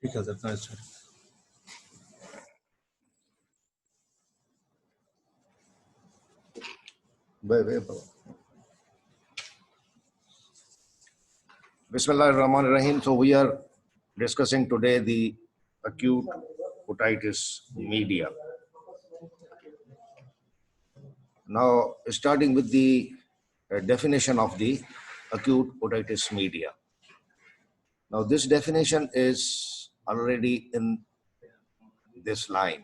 ठीक है sir, start. Bismillahirrahmanirrahim. So we are discussing today the acute otitis media. Now, starting with the definition of the acute otitis media. Now, this definition is already in this line.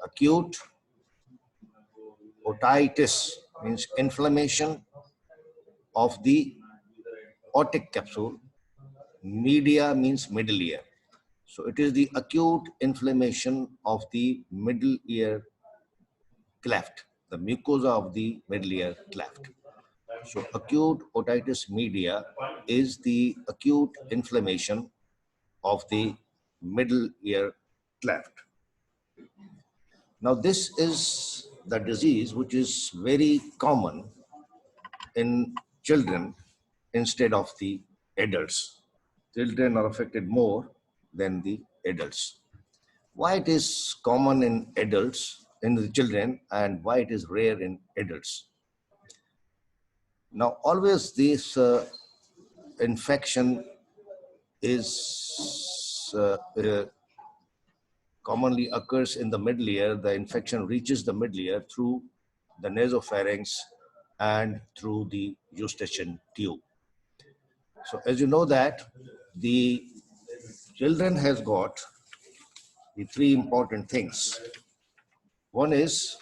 Acute otitis means inflammation of the otic capsule. Media means middle ear. So it is the acute inflammation of the middle ear cleft, the mucosa of the middle ear cleft. So acute otitis media is the acute inflammation of the middle ear cleft. Now this is the disease which is very common in children instead of the adults. Children are affected more than the adults. Why it is common in adults, in the children, and why it is rare in adults? Now, always this infection is commonly occurs in the middle ear. The infection reaches the middle ear through the nasopharynx and through the eustachian tube. So, as you know that the children has got the three important things. One is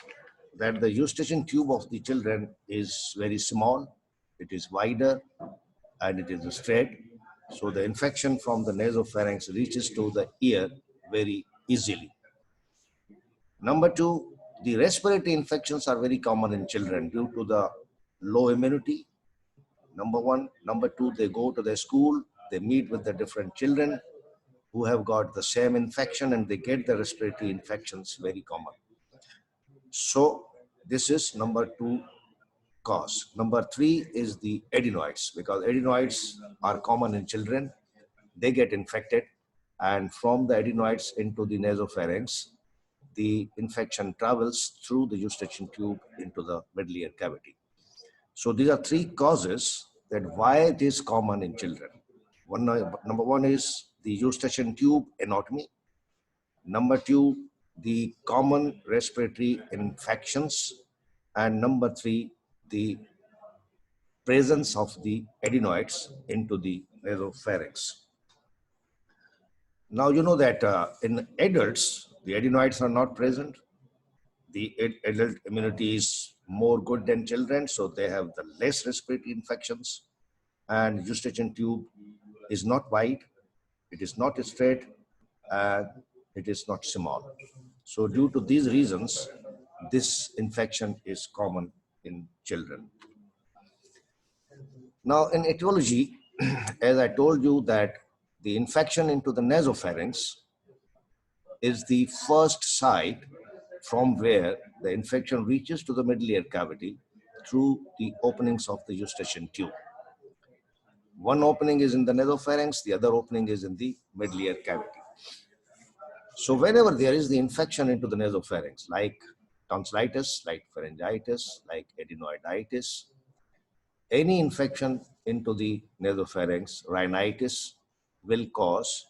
that the eustachian tube of the children is very small, it is wider, and it is straight. So the infection from the nasopharynx reaches to the ear very easily. Number two, the respiratory infections are very common in children due to the low immunity. Number one. Number two, they go to their school, they meet with the different children who have got the same infection and they get the respiratory infections very common. So this is number two cause. Number three is the adenoids, because adenoids are common in children. They get infected, and from the adenoids into the nasopharynx, the infection travels through the eustachian tube into the middle ear cavity. So these are three causes that why it is common in children. Number one is the eustachian tube anatomy. Number two, the common respiratory infections. And number three, the presence of the adenoids into the nasopharynx. Now, you know that in adults, the adenoids are not present. The adult immunity is more good than children, so they have the less respiratory infections. And eustachian tube is not wide, it is not straight, and it is not small. So due to these reasons, this infection is common in children. Now, in etiology, as I told you that the infection into the nasopharynx is the first site from where the infection reaches to the middle ear cavity through the openings of the eustachian tube. One opening is in the nasopharynx, the other opening is in the middle ear cavity. So whenever there is the infection into the nasopharynx, like tonsillitis, like pharyngitis, like adenoiditis, any infection into the nasopharynx, rhinitis, will cause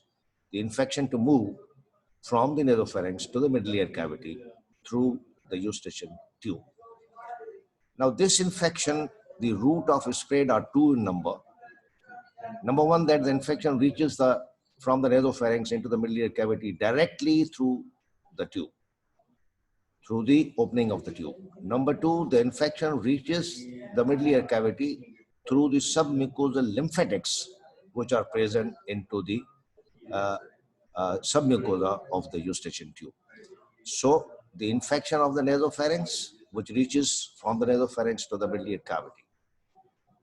the infection to move from the nasopharynx to the middle ear cavity through the eustachian tube. Now this infection, the route of spread are two in number. Number one, that the infection reaches from the nasopharynx into the middle ear cavity directly through the tube, through the opening of the tube. Number two, the infection reaches the middle ear cavity through the submucosal lymphatics, which are present into the submucosa of the eustachian tube. So the infection of the nasopharynx, which reaches from the nasopharynx to the middle ear cavity.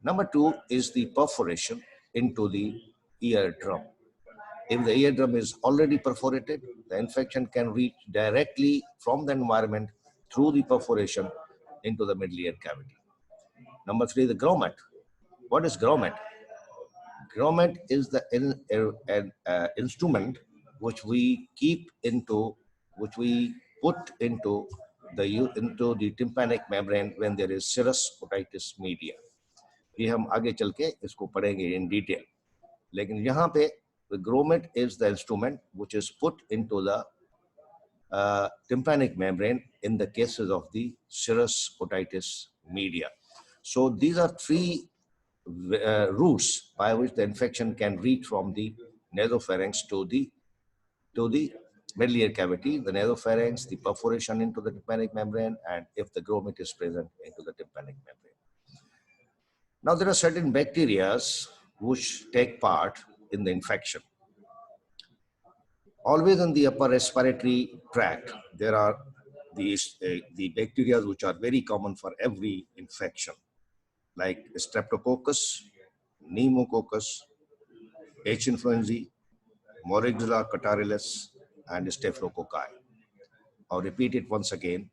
Number two is the perforation into the eardrum. If the eardrum is already perforated, the infection can reach directly from the environment through the perforation into the middle ear cavity. Number three, the grommet. What is grommet? Grommet is the instrument which we put into the tympanic membrane when there is serous otitis media. ये हम आगे चल के इसको पढ़ेंगे in detail. लेकिन यहाँ पे the grommet is the instrument which is put into the tympanic membrane in the cases of the serous otitis media. So these are three routes by which the infection can reach from the nasopharynx to the middle ear cavity, the nasopharynx, the perforation into the tympanic membrane, and if the grommet is present, into the tympanic membrane. Now there are certain bacteria which take part in the infection. Always in the upper respiratory tract, there are these the bacteria which are very common for every infection, like Streptococcus, Pneumococcus, H. influenzae, Moraxella catarrhalis, and Staphylococci. I'll repeat it once again.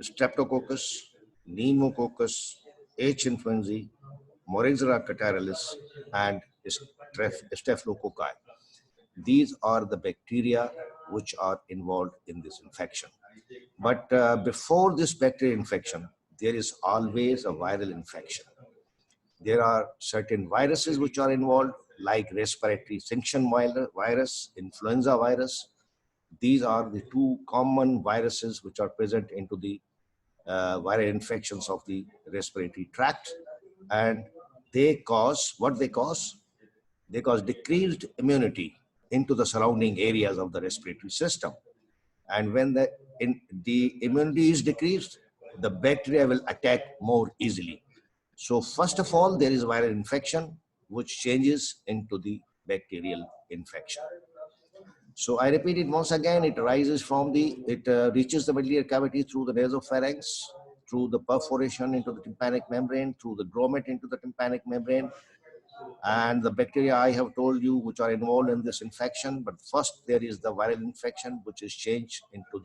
Streptococcus, Pneumococcus, H. influenzae, Moraxella catarrhalis, and Staphylococci. These are the bacteria which are involved in this infection. But before this bacterial infection, there is always a viral infection. There are certain viruses which are involved, like respiratory syncytial virus, influenza virus. These are the two common viruses which are present into the viral infections of the respiratory tract, and they cause what they cause? They cause decreased immunity into the surrounding areas of the respiratory system. And when the immunity is decreased, the bacteria will attack more easily. So first of all, there is viral infection, which changes into the bacterial infection. So I repeat it once again, it reaches the middle ear cavity through the nasopharynx, through the perforation into the tympanic membrane, through the grommet into the tympanic membrane, and the bacteria I have told you which are involved in this infection. But first there is the viral infection, which is changed into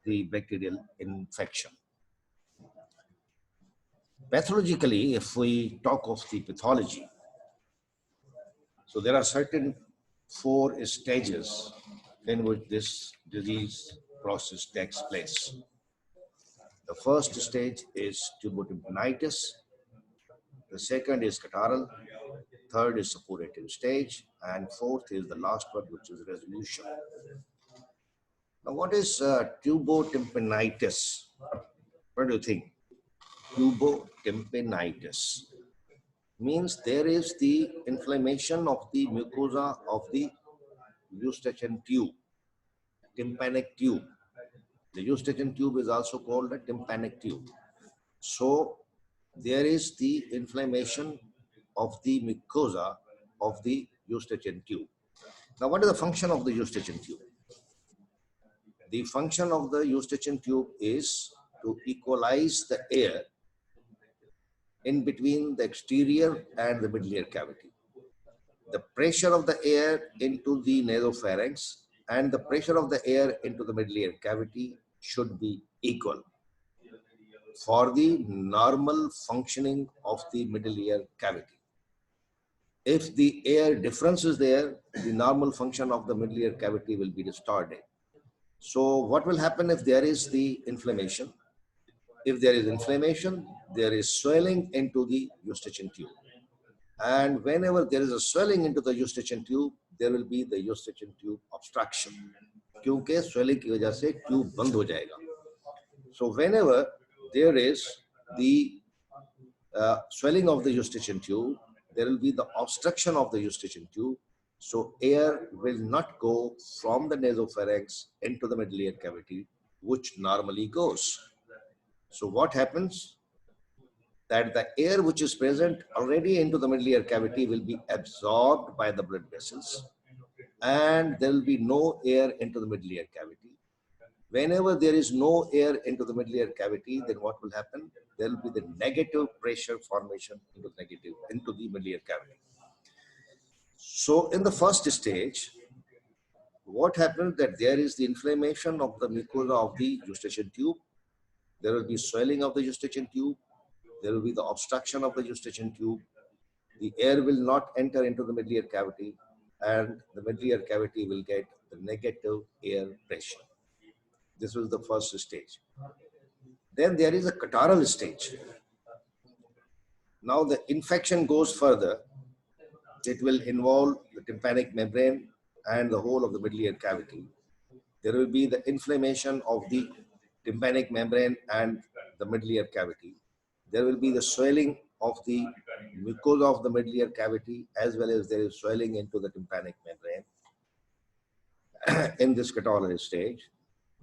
the bacterial infection. Pathologically, if we talk of the pathology, so there are certain 4 stages in which this disease process takes place. The first stage is tubotympanitis. The second is catarrhal. Third is suppurative stage. And fourth is the last one, which is resolution. Now, what is tubotympanitis? What do you think? Tubotympanitis means there is the inflammation of the mucosa of the Eustachian tube, tympanic tube. The Eustachian tube is also called a tympanic tube. So there is the inflammation of the mucosa of the Eustachian tube. Now, what is the function of the Eustachian tube? The function of the Eustachian tube is to equalize the air in between the exterior and the middle ear cavity. The pressure of the air into the nasopharynx and the pressure of the air into the middle ear cavity should be equal for the normal functioning of the middle ear cavity. If the air difference is there, the normal function of the middle ear cavity will be distorted. So what will happen if there is the inflammation? If there is inflammation, there is swelling into the Eustachian tube. And whenever there is a swelling into the Eustachian tube, there will be the Eustachian tube obstruction. क्योंकि swelling की वजह से tube बंद हो जाएगा. So whenever there is the swelling of the Eustachian tube, there will be the obstruction of the Eustachian tube. So air will not go from the nasopharynx into the middle ear cavity, which normally goes. So what happens? That the air which is present already into the middle ear cavity will be absorbed by the blood vessels, and there will be no air into the middle ear cavity. Whenever there is no air into the middle ear cavity, then what will happen? There will be the negative pressure formation into the middle ear cavity. So in the first stage, what happens that there is the inflammation of the mucosa of the Eustachian tube. There will be swelling of the Eustachian tube. There will be the obstruction of the Eustachian tube. The air will not enter into the middle ear cavity, and the middle ear cavity will get the negative air pressure. This was the first stage. Then there is a catarrhal stage. Now the infection goes further. It will involve the tympanic membrane and the whole of the middle ear cavity. There will be the inflammation of the tympanic membrane and the middle ear cavity. There will be the swelling of the mucosa of the middle ear cavity, as well as there is swelling into the tympanic membrane in this catarrhal stage.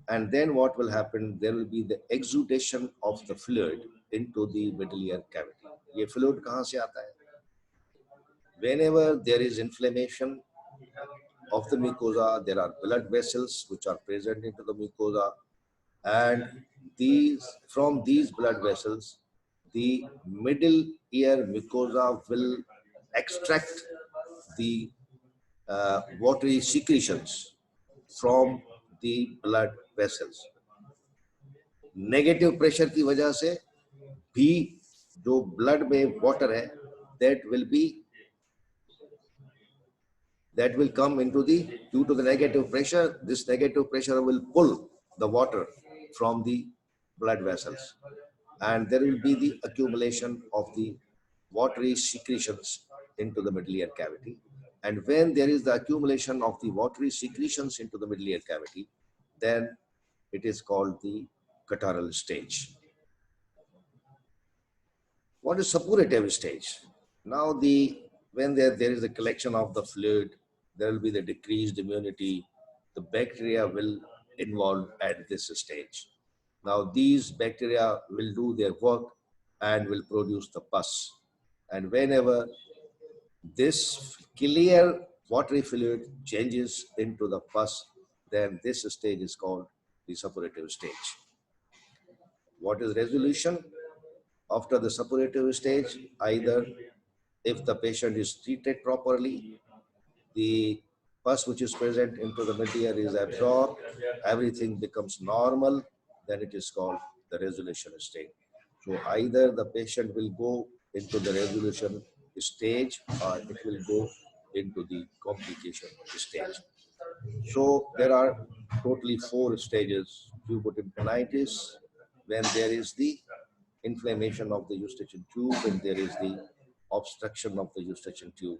And then what will happen, there will be the exudation of the fluid into the middle ear cavity. ये fluid कहाँ से आता है? Whenever there is inflammation of the mucosa, there are blood vessels which are present into the mucosa, and from these blood vessels, the middle ear mucosa will extract the watery secretions from the blood vessels. Negative pressure की वजह से भी जो blood में water है, that will come into due to the negative pressure. This negative pressure will pull the water from the blood vessels, and there will be the accumulation of the watery secretions into the middle ear cavity. And when there is the accumulation of the watery secretions into the middle ear cavity, then it is called the catarrhal stage. What is suppurative stage? Now when there is a collection of the fluid, there will be the decreased immunity. The bacteria will involve at this stage. Now these bacteria will do their work and will produce the pus. And whenever this clear watery fluid changes into the pus, then this stage is called the suppurative stage. What is resolution? After the suppurative stage, either if the patient is treated properly, the pus which is present into the middle ear is absorbed, everything becomes normal, then it is called the resolution stage. So either the patient will go into the resolution stage or it will go into the complication stage. So there are totally 4 stages. Phlebotomy, when there is the inflammation of the eustachian tube and there is the obstruction of the eustachian tube.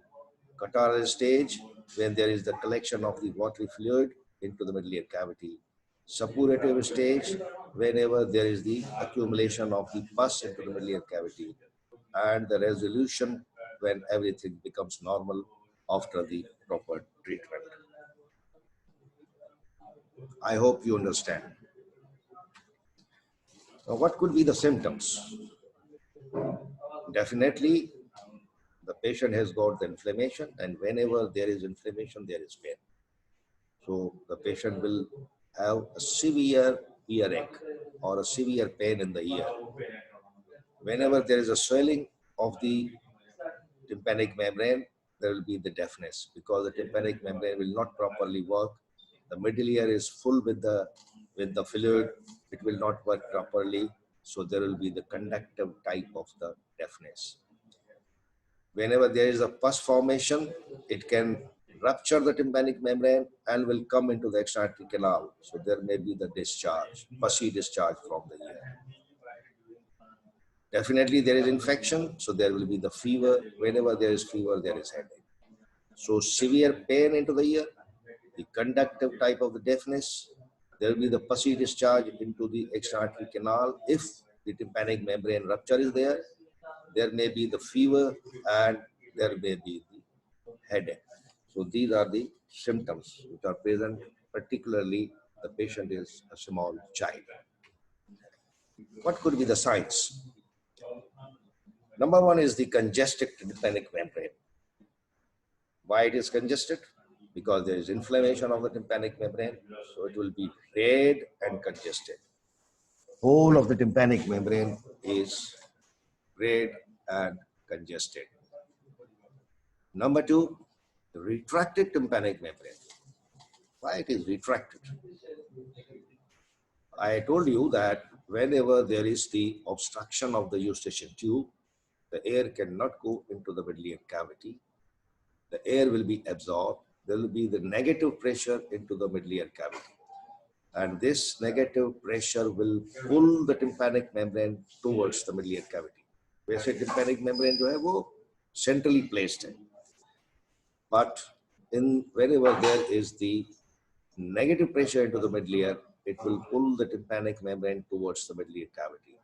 Catarrhal stage, when there is the collection of the watery fluid into the middle ear cavity. Suppurative stage, whenever there is the accumulation of the pus into the middle ear cavity. And the resolution, when everything becomes normal after the proper treatment. I hope you understand. Now, what could be the symptoms? Definitely, the patient has got the inflammation, and whenever there is inflammation, there is pain. So the patient will have a severe earache or a severe pain in the ear. Whenever there is a swelling of the tympanic membrane, there will be the deafness because the tympanic membrane will not properly work. The middle ear is full with the fluid. It will not work properly. So there will be the conductive type of the deafness. Whenever there is a pus formation, it can rupture the tympanic membrane and will come into the extra-aortic canal. So there may be the discharge, pussy discharge from the ear. Definitely there is infection, so there will be the fever. Whenever there is fever, there is headache. So severe pain into the ear, the conductive type of the deafness, there will be the pussy discharge into the extra-aortic canal. If the tympanic membrane rupture is there may be the fever and there may be the headache. So these are the symptoms which are present, particularly the patient is a small child. What could be the signs? Number 1 is the congested tympanic membrane. Why it is congested? Because there is inflammation of the tympanic membrane, so it will be red and congested. Whole of the tympanic membrane is red and congested. Number 2, the retracted tympanic membrane. Why it is retracted? I told you that whenever there is the obstruction of the eustachian tube, the air cannot go into the middle ear cavity. The air will be absorbed there will be the negative pressure into the middle ear cavity. And this negative pressure will pull the tympanic membrane towards the middle ear cavity. वैसे tympanic membrane जो है वो centrally placed है. But wherever there is the negative pressure into the middle ear, it will pull the tympanic membrane towards the middle ear cavity.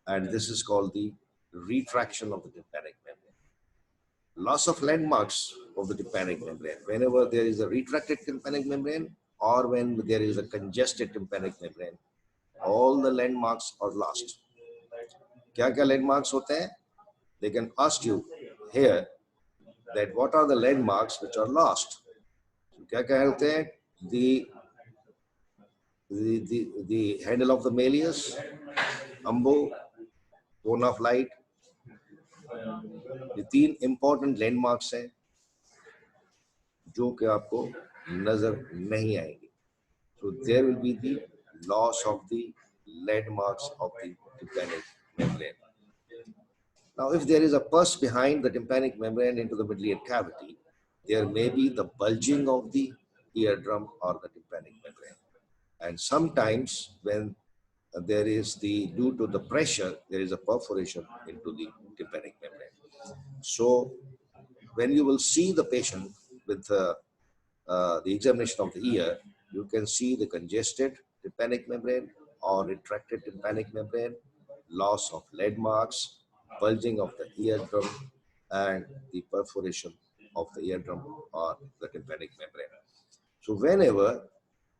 And this is called the retraction of the tympanic membrane. Loss of landmarks of the tympanic membrane. Whenever there is a retracted tympanic membrane or when there is a congested tympanic membrane, all the landmarks are lost. क्या landmarks होते हैं? They can ask you here that what are the landmarks which are lost. क्या होते हैं? The handle of the malleus, umbo, cone of light. ये तीन important landmarks हैं जो कि आपको नजर नहीं आएंगे. So there will be the loss of the landmarks of the tympanic membrane. Now, if there is a pus behind the tympanic membrane into the middle ear cavity, there may be the bulging of the eardrum or the tympanic membrane. And sometimes when there is due to the pressure, there is a perforation into the tympanic membrane. So when you will see the patient with the examination of the ear, you can see the congested tympanic membrane or retracted tympanic membrane, loss of landmarks, bulging of the eardrum, and the perforation of the eardrum or the tympanic membrane. So whenever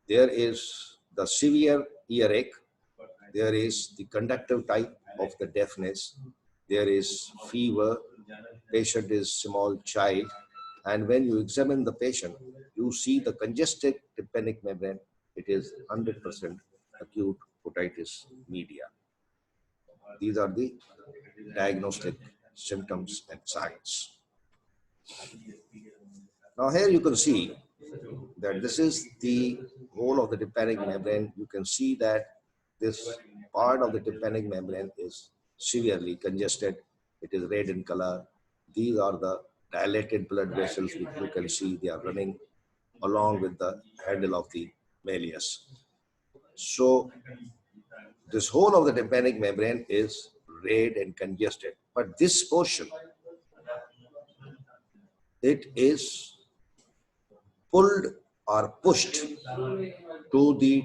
there is the severe earache, there is the conductive type of the deafness, there is fever, patient is small child, and when you examine the patient, you see the congested tympanic membrane, it is 100% acute otitis media. These are the diagnostic symptoms and signs. Now here you can see that this is the whole of the tympanic membrane. You can see that this part of the tympanic membrane is severely congested. It is red in color. These are the dilated blood vessels which you can see they are running along with the handle of the malleus. So this whole of the tympanic membrane is red and congested, but this portion, it is pulled or pushed to the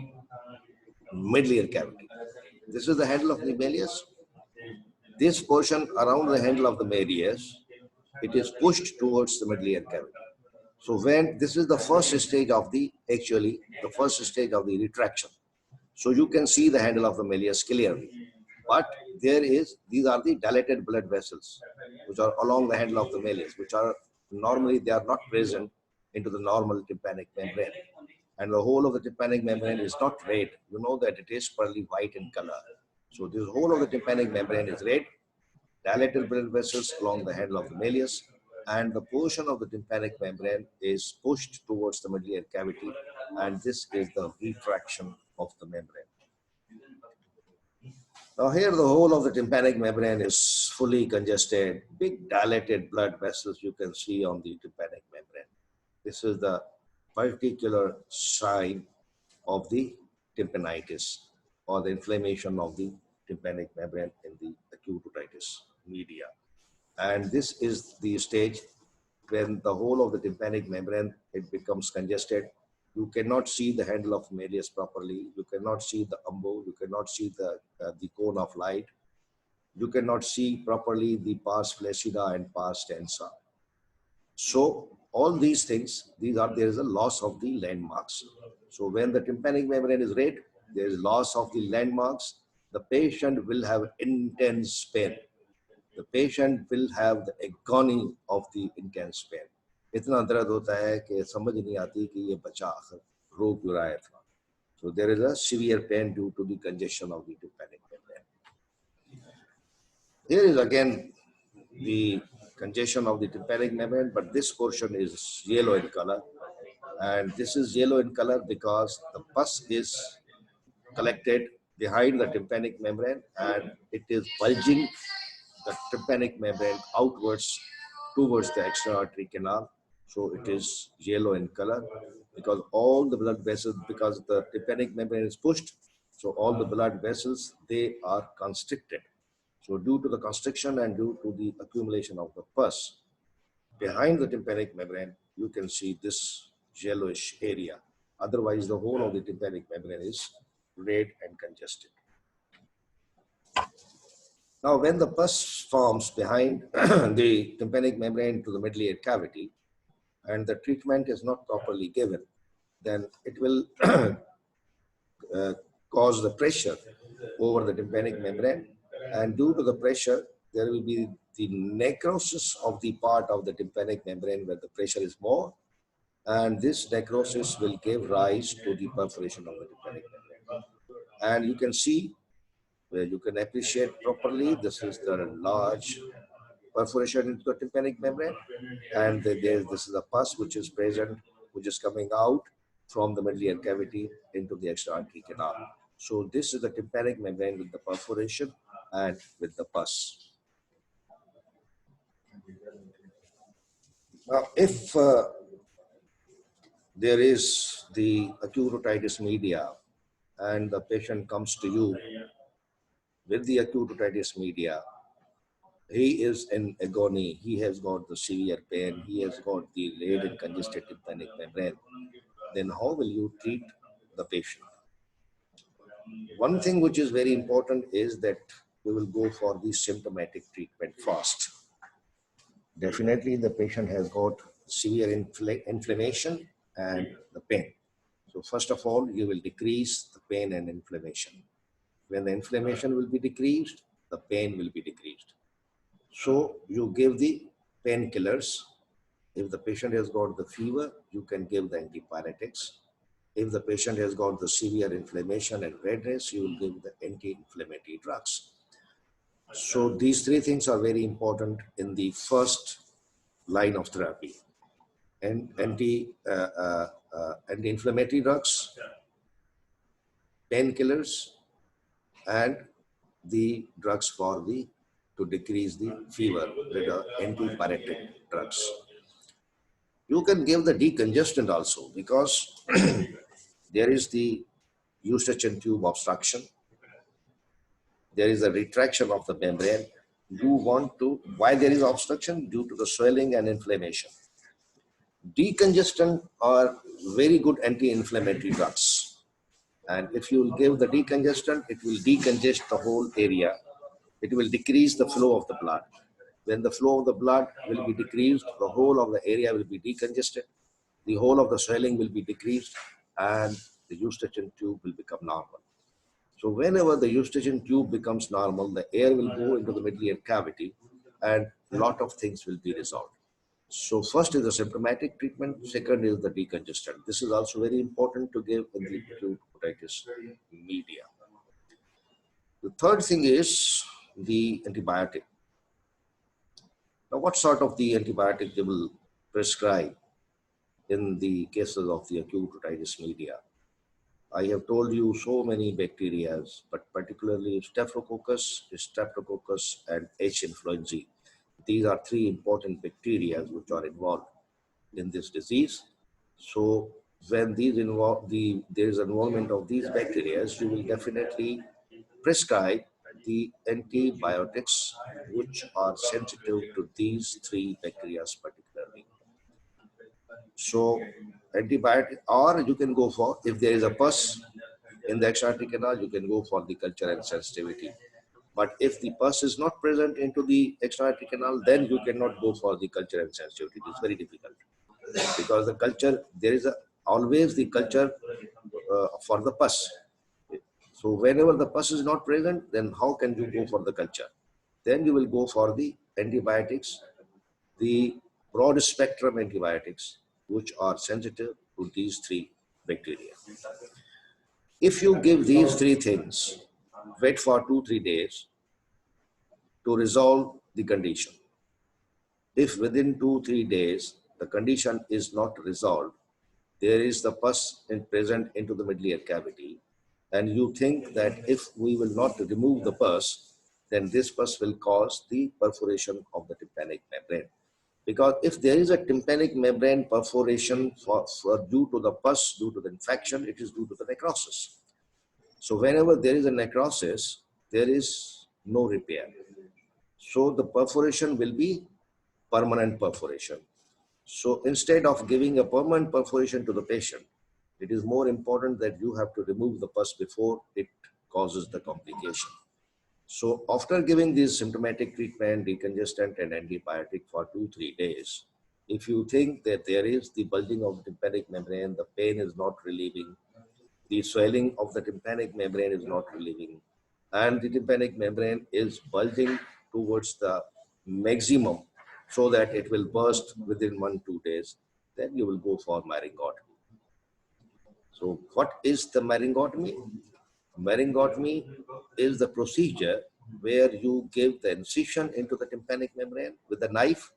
middle ear cavity. This is the handle of the malleus. This portion around the handle of the malleus, it is pushed towards the middle ear cavity. So when this is the first stage of the retraction. So you can see the handle of the malleus clearly. But these are the dilated blood vessels which are along the handle of the malleus, which are normally they are not present into the normal tympanic membrane. And the whole of the tympanic membrane is not red. You know that it is pearly white in color. So this whole of the tympanic membrane is red, dilated blood vessels along the handle of the malleus, and the portion of the tympanic membrane is pushed towards the middle ear cavity, and this is the retraction of the membrane. Now here the whole of the tympanic membrane is fully congested, big dilated blood vessels you can see on the tympanic membrane. This is the particular sign of the tympanitis or the inflammation of the tympanic membrane in the acute otitis media. And this is the stage when the whole of the tympanic membrane, it becomes congested. You cannot see the handle of malleus properly. You cannot see the umbo. You cannot see the cone of light. You cannot see properly the pars flaccida and pars tensa. So all these things, there is a loss of the landmarks. So when the tympanic membrane is red, there is loss of the landmarks. The patient will have intense pain. The patient will have the agony of the intense pain. इतना दर्द होता है कि समझ नहीं आती कि ये बच्चा आखिर रो क्यों रहा है. So there is a severe pain due to the congestion of the tympanic membrane. Here is again the congestion of the tympanic membrane, but this portion is yellow in color. And this is yellow in color because the pus is collected behind the tympanic membrane and it is bulging the tympanic membrane outwards towards the extra aortic canal. So it is yellow in color because all the blood vessels, because the tympanic membrane is pushed, so all the blood vessels, they are constricted. So due to the constriction and due to the accumulation of the pus behind the tympanic membrane, you can see this yellowish area. Otherwise, the whole of the tympanic membrane is red and congested. Now, when the pus forms behind the tympanic membrane to the middle ear cavity and the treatment is not properly given, then it will cause the pressure over the tympanic membrane, and due to the pressure, there will be the necrosis of the part of the tympanic membrane where the pressure is more, and this necrosis will give rise to the perforation of the tympanic membrane. And you can see, where you can appreciate properly, this is the large perforation into the tympanic membrane, and this is a pus which is present, which is coming out from the middle ear cavity into the extra artery canal. So this is the tympanic membrane with the perforation and with the pus. Now, if there is the acute otitis media and the patient comes to you with the acute otitis media, he is in agony, he has got the severe pain, he has got the red and congested tympanic membrane, then how will you treat the patient? One thing which is very important is that we will go for the symptomatic treatment first. Definitely the patient has got severe inflammation and the pain. So first of all, you will decrease the pain and inflammation. When the inflammation will be decreased, the pain will be decreased. So you give the painkillers. If the patient has got the fever, you can give the antipyretics. If the patient has got the severe inflammation and redness, you will give the anti-inflammatory drugs. So these three things are very important in the first line of therapy. And anti-inflammatory drugs, painkillers, and the drugs for the to decrease the fever with antipyretic drugs. You can give the decongestant also because there is the eustachian tube obstruction. There is a retraction of the membrane. You want to, why there is obstruction? Due to the swelling and inflammation. Decongestant are very good anti-inflammatory drugs. And if you will give the decongestant, it will decongest the whole area. It will decrease the flow of the blood. When the flow of the blood will be decreased, the whole of the area will be decongested. The whole of the swelling will be decreased and the eustachian tube will become normal. So whenever the eustachian tube becomes normal, the air will go into the middle ear cavity and a lot of things will be resolved. So first is the symptomatic treatment, second is the decongestant. This is also very important to give in the acute otitis media. The third thing is the antibiotic. Now what sort of the antibiotic they will prescribe in the cases of the acute otitis media? I have told you so many bacteria, but particularly Staphylococcus, and H. influenzae. These are three important bacteria which are involved in this disease. So when there is involvement of these bacteria, you will definitely prescribe the antibiotics which are sensitive to these three bacteria particularly. So antibiotic, or you can go for, if there is a pus in the extra-artery canal, you can go for the culture and sensitivity. But if the pus is not present into the extra-artery canal, then you cannot go for the culture and sensitivity. It is very difficult because the culture, there is always the culture for the pus. So whenever the pus is not present, then how can you go for the culture? Then you will go for the antibiotics, the broad spectrum antibiotics, which are sensitive to these three bacteria. If you give these three things, wait for 2-3 days to resolve the condition. If within 2-3 days the condition is not resolved, there is the pus present into the middle ear cavity, and you think that if we will not remove the pus, then this pus will cause the perforation of the tympanic membrane. Because if there is a tympanic membrane perforation due to the pus, due to the infection, it is due to the necrosis. So whenever there is a necrosis, there is no repair. So the perforation will be permanent perforation. So instead of giving a permanent perforation to the patient, it is more important that you have to remove the pus before it causes the complication. So after giving this symptomatic treatment, decongestant and antibiotic for 2-3 days, if you think that there is the bulging of the tympanic membrane, the pain is not relieving, the swelling of the tympanic membrane is not relieving, and the tympanic membrane is bulging towards the maximum so that it will burst within 1-2 days, then you will go for myringotomy. So what is the myringotomy? Myringotomy is the procedure where you give the incision into the tympanic membrane with a knife,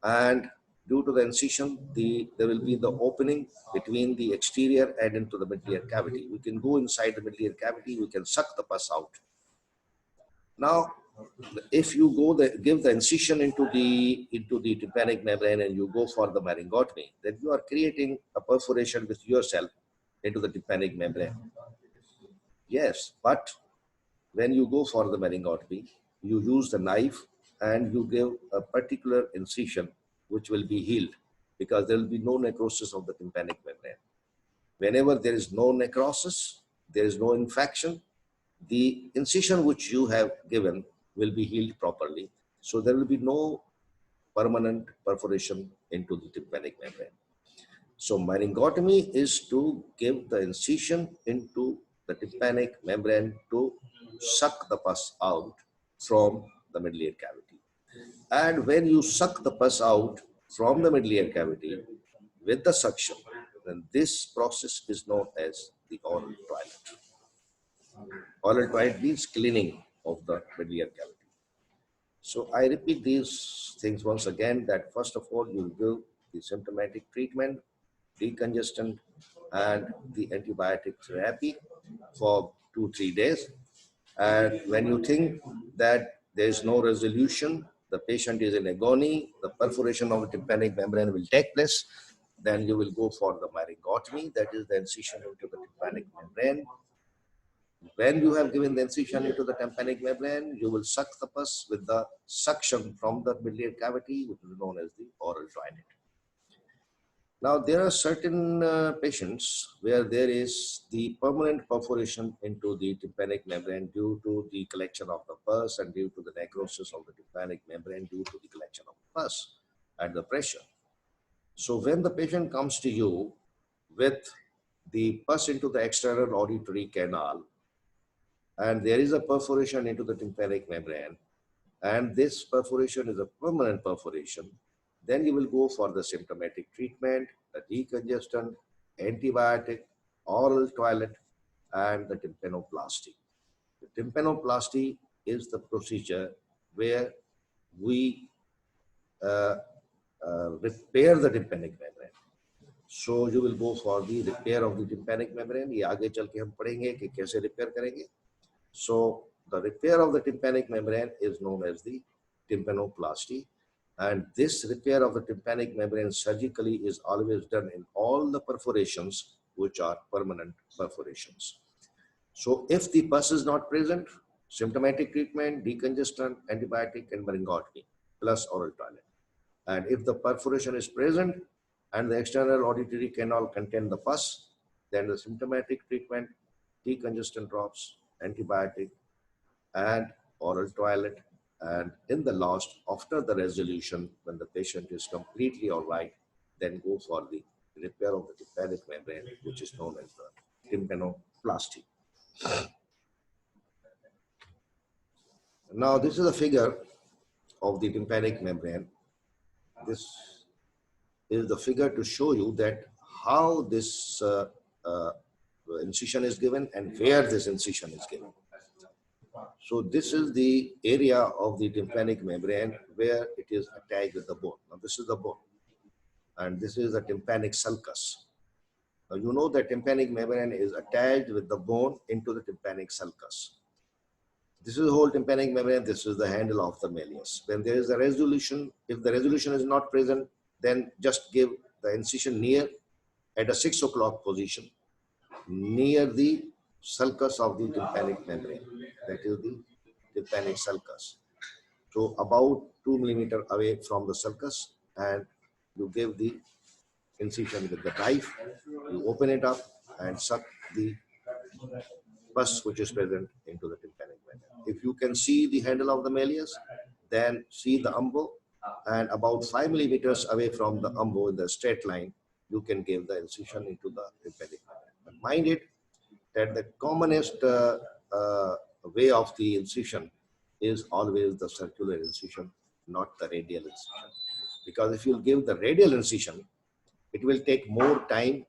and due to the incision, there will be the opening between the exterior and into the middle ear cavity. We can go inside the middle ear cavity, we can suck the pus out. Now, if you give the incision into the tympanic membrane and you go for the myringotomy, then you are creating a perforation with yourself into the tympanic membrane. Yes, but when you go for the myringotomy, you use the knife and you give a particular incision which will be healed, because there will be no necrosis of the tympanic membrane. Whenever there is no necrosis, there is no infection, the incision which you have given will be healed properly. So there will be no permanent perforation into the tympanic membrane. So myringotomy is to give the incision into the tympanic membrane to suck the pus out from the middle ear cavity. And when you suck the pus out from the middle ear cavity with the suction, then this process is known as the oral toilet. Oral toilet means cleaning of the middle ear cavity. So I repeat these things once again, that first of all, you will give the symptomatic treatment, decongestant and the antibiotic therapy for 2-3 days. And when you think that there is no resolution, the patient is in agony, the perforation of the tympanic membrane will take place, then you will go for the myringotomy, that is the incision into the tympanic membrane. When you have given the incision into the tympanic membrane, you will suck the pus with the suction from the middle ear cavity, which is known as the oral toilet. Now, there are certain patients where there is the permanent perforation into the tympanic membrane due to the collection of the pus and due to the necrosis of the tympanic membrane due to the collection of the pus and the pressure. So when the patient comes to you with the pus into the external auditory canal and there is a perforation into the tympanic membrane, and this perforation is a permanent perforation, then you will go for the symptomatic treatment, the decongestant, antibiotic, oral toilet, and the tympanoplasty. The tympanoplasty is the procedure where we repair the tympanic membrane. So you will go for the repair of the tympanic membrane. ये आगे चल के हम पढ़ेंगे कि कैसे repair करेंगे. So the repair of the tympanic membrane is known as the tympanoplasty. And this repair of the tympanic membrane surgically is always done in all the perforations which are permanent perforations. So if the pus is not present, symptomatic treatment, decongestant, antibiotic, and myringotomy plus oral toilet. And if the perforation is present and the external auditory canal contain the pus, then the symptomatic treatment, decongestant drops, antibiotic, and oral toilet. And in the last, after the resolution, when the patient is completely all right, then go for the repair of the tympanic membrane, which is known as the tympanoplasty. Now, this is a figure of the tympanic membrane. This is the figure to show you that how this incision is given and where this incision is given. So this is the area of the tympanic membrane where it is attached with the bone. Now this is the bone, and this is the tympanic sulcus. Now you know that tympanic membrane is attached with the bone into the tympanic sulcus. This is the whole tympanic membrane. This is the handle of the malleus. When there is a resolution, if the resolution is not present, then just give the incision near at a 6 o'clock position, near the sulcus of the tympanic membrane. That is the tympanic sulcus. So about 2 millimeter away from the sulcus, and you give the incision with the knife. You open it up and suck the pus which is present into the tympanic membrane. If you can see the handle of the malleus, then see the umbo, and about 5 millimeters away from the umbo in the straight line, you can give the incision into the tympanic membrane. But mind it that the commonest way of the incision is always the circular incision, not the radial incision. Because if you give the radial incision, it will take more time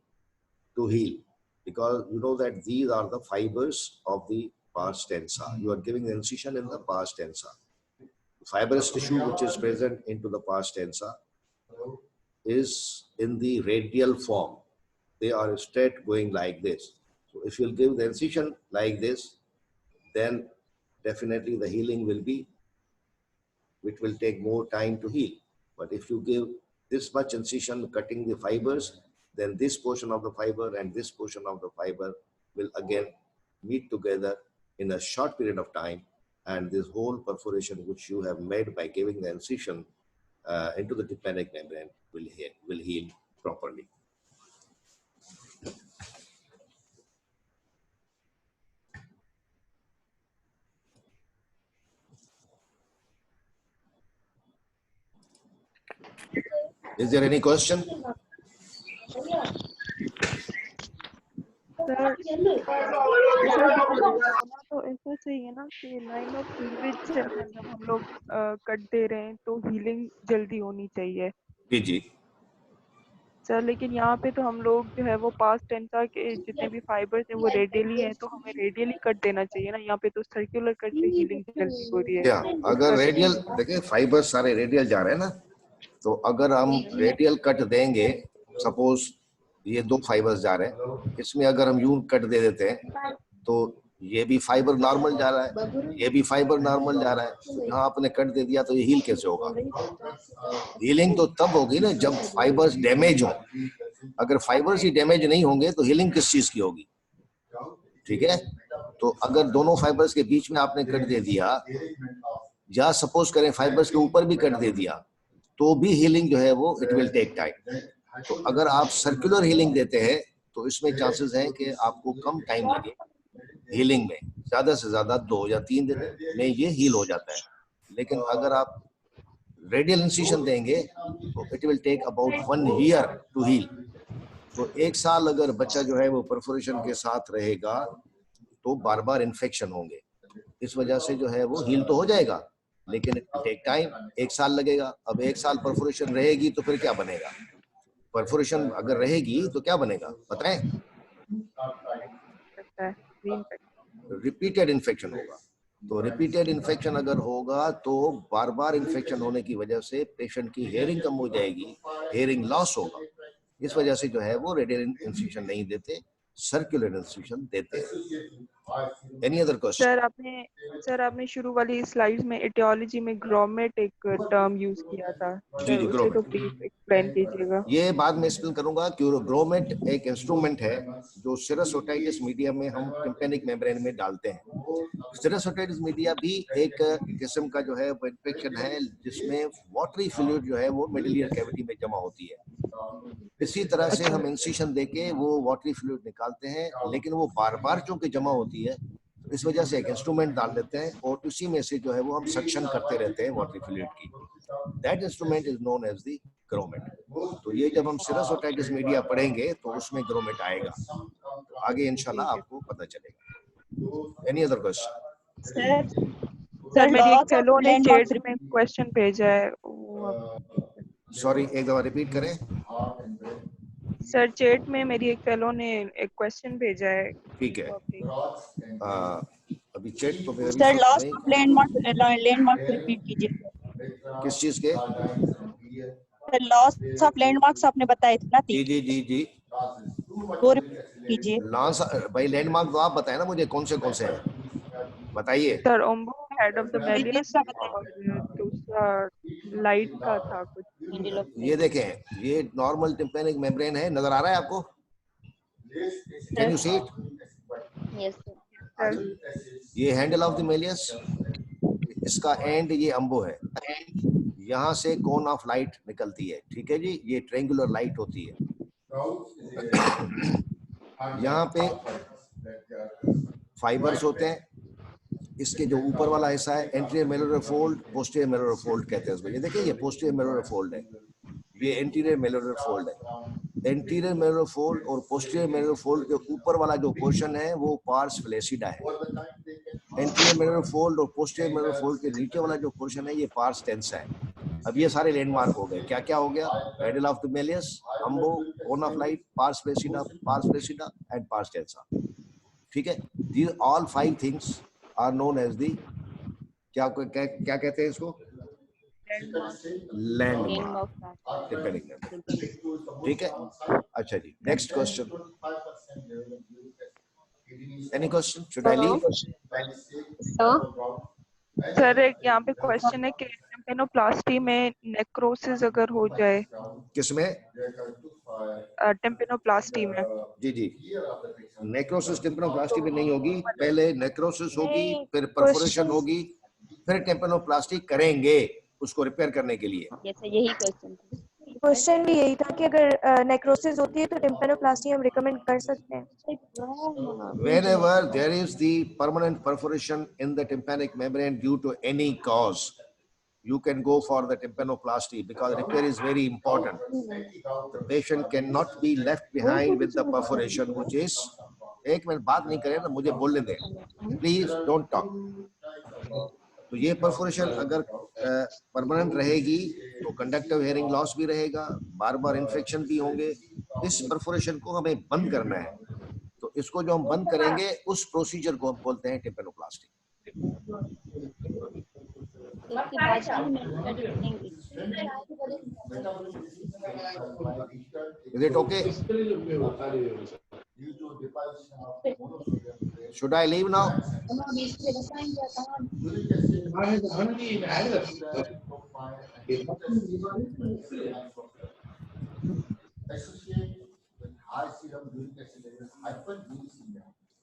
to heal, because you know that these are the fibers of the pars tensa. You are giving the incision in the pars tensa. Fibrous tissue which is present into the pars tensa is in the radial form. They are straight going like this. So if you'll give the incision like this, then definitely the healing will be, which will take more time to heal. But if you give this much incision cutting the fibers, then this portion of the fiber and this portion of the fiber will again meet together in a short period of time, and this whole perforation which you have made by giving the incision into the tympanic membrane will heal properly. Is there any question? Sir तो ऐसा चाहिए ना कि line of cleavage से जब हम लोग cut दे रहे हैं तो हीलिंग जल्दी होनी चाहिए जी जी सर, लेकिन यहाँ पे तो हम लोग जो है वो पास टेंसा के जितने भी फाइबर्स हैं वो रेडियली हैं, तो हमें रेडियली कट देना चाहिए ना। यहाँ पे तो सर्कुलर कट से हीलिंग जल्दी हो रही है। या अगर रेडियल देखिए फाइबर सारे रेडियल जा रहे हैं ना, तो अगर हम रेडियल कट देंगे, सपोज ये 2 फाइबर्स जा रहे हैं, इसमें अगर हम यूं कट दे देते हैं तो ये भी फाइबर नॉर्मल जा रहा है, ये भी फाइबर नॉर्मल जा रहा है, तो जहाँ आपने कट दे दिया तो ये हील कैसे होगा? हीलिंग तो तब होगी ना जब फाइबर्स डैमेज हो। अगर फाइबर्स ही डैमेज नहीं होंगे तो हीलिंग किस चीज की होगी? ठीक है, तो अगर दोनों फाइबर्स के बीच में आपने कट दे दिया, या सपोज करें फाइबर्स के ऊपर भी कट दे दिया, तो भी हीलिंग जो है वो इट विल टेक टाइम। तो अगर आप सर्कुलर हीलिंग देते हैं तो इसमें चांसेस हैं कि आपको कम टाइम लगे हीलिंग में, ज्यादा से ज्यादा 2 या 3 दिन में ये हील हो जाता है। लेकिन अगर आप रेडियल इंसिशन देंगे तो it will take about 1 year to heal. तो 1 साल अगर बच्चा जो है वो परफोरेशन के साथ रहेगा तो बार बार इन्फेक्शन होंगे, इस वजह से जो है वो हील तो हो जाएगा लेकिन इट विल टेक टाइम, 1 साल लगेगा। अब 1 साल परफोरेशन रहेगी तो फिर क्या बनेगा? परफोरेशन अगर रहेगी तो क्या बनेगा बताएं? रिपीटेड इन्फेक्शन होगा। तो रिपीटेड इन्फेक्शन अगर होगा तो बार बार इन्फेक्शन होने की वजह से पेशेंट की हेयरिंग कम हो जाएगी, हेयरिंग लॉस होगा। इस वजह से जो है वो रेडियल इंसिशन नहीं देते, सर्कुलर इंसिशन देते हैं। Any other question? सर आपने शुरू वाली स्लाइड्स में एटियोलॉजी में ग्रोमेट एक टर्म यूज किया था, जी जी, उसे तो प्लीज एक्सप्लेन कीजिएगा। ये बाद में एक्सप्लेन करूंगा। ग्रोमेट एक इंस्ट्रूमेंट है जो सिरस ओटाइटिस मीडिया में हम टिम्पैनिक मेम्ब्रेन में डालते हैं। सिरस ओटाइटिस मीडिया भी एक किस्म का जो है वो इन्फेक्शन है जिसमें वाटरी फ्लूइड जो है वो मिडिल ईयर कैविटी में जमा होती है। इसी तरह से हम इंसिशन देके वो वाटरी फ्लूइड निकालते हैं, लेकिन वो बार बार चूंकि जमा होती है तो इस वजह से एक इंस्ट्रूमेंट डाल देते हैं और उसी में से जो है वो हम सक्शन करते रहते हैं वाटरी फ्लूइड की। That instrument is known as the grommet. तो ये जब हम सिरस ओटाइटिस मीडिया पढ़ेंगे तो उसमें ग्रोमेट आएगा, तो आगे इंशाल्लाह आपको पता चलेगा। Any other question? सर मेरी एक फेलो ने चैट में क्वेश्चन भेजा है, सॉरी एक दफा रिपीट करें। सर चैट में मेरी एक फेलो ने एक क्वेश्चन भेजा है। ठीक है, अभी चैट को सर लास्ट लैंडमार्क रिपीट कीजिए। किस चीज के? लॉस ऑफ लैंडमार्क्स आपने बताए थे ना? जी जी जी जी, वो रिपीट कीजिए। लॉस भाई लैंडमार्क तो आप बताए ना मुझे कौन से हैं। बताइए। Sir umbo head of the Medius malleus का बताइए। और दूसरा लाइट का था कुछ। Handle of ये देखें, ये नॉर्मल टिम्पैनिक मेम्ब्रेन है, नजर आ रहा है आपको? Can you see it? Yes, sir. Sir ये हैंडल ऑफ द मेलियस, इसका एंड ये अम्बो है, यहाँ से कोन ऑफ लाइट निकलती है, ठीक है जी, ये ट्रायंगुलर लाइट होती है। यहाँ पे फाइबर्स होते हैं, इसके जो ऊपर वाला हिस्सा है एंटीरियर मेलुलर फोल्ड, पोस्टीरियर मेलुलर फोल्ड कहते हैं उसको। ये देखिए, ये पोस्टीरियर मेलुलर फोल्ड है, ये एंटीरियर मेलुलर फोल्ड है। एंटीरियर मेलुलर फोल्ड और पोस्टीरियर मेलुलर फोल्ड के ऊपर वाला जो पोर्शन है वो पार्स फ्लैसिडा है। एंटीरियर मेलुलर फोल्ड और पोस्टीरियर मेलुलर फोल्ड के नीचे वाला जो पोर्शन है ये पार्स टेंसा है। अब ये सारे लैंडमार्क हो गए। क्या क्या हो गया? Handle of the malleus, umbo, cone of light, pars flaccida and pars tensa. ठीक है, these all 5 things are known as the क्या क्या कहते हैं इसको? Landmark tympanic membrane. ठीक है, अच्छा जी, next question. Any question? Should I leave? Sir एक यहाँ पे क्वेश्चन है कि टेम्पेनोप्लास्टी में नेक्रोसिस अगर हो जाए, किसमें? टेम्पेनोप्लास्टी में। जी जी, नेक्रोसिस टिम्पेनोप्लास्टी में नहीं होगी, पहले नेक्रोसिस होगी, फिर परफोरेशन होगी, फिर टेम्पेनोप्लास्टी करेंगे उसको रिपेयर करने के लिए। Yes, sir. यही क्वेश्चन था। क्वेश्चन भी यही था कि अगर नेक्रोसिस होती है तो टिम्पेनोप्लास्टी हम रिकमेंड कर सकते हैं। Whenever there is the permanent perforation in the tympanic membrane due to any cause, you can go for the tympanoplasty because repair is very important. The patient cannot be left behind with the perforation, which is, एक minute बात नहीं करें ना, मुझे बोलने दें, please don't talk. तो ये परफोरेशन अगर परमानेंट रहेगी तो कंडक्टिव हेयरिंग लॉस भी रहेगा, बार बार इन्फेक्शन भी होंगे। इस परफोरेशन को हमें बंद करना है, तो इसको जो हम बंद करेंगे उस प्रोसीजर को हम बोलते हैं टिम्पेनोप्लास्टी। इसके बाद ही मैं करेंगे। Is it okay? Should I leave now?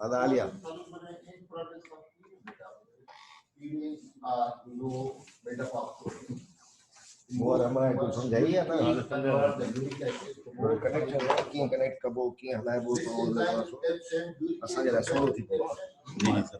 Adalia. और हमारे को समझाइए ना, कनेक्ट कबो की हलाए वो तो असां जरा सुनो थी। जी सर।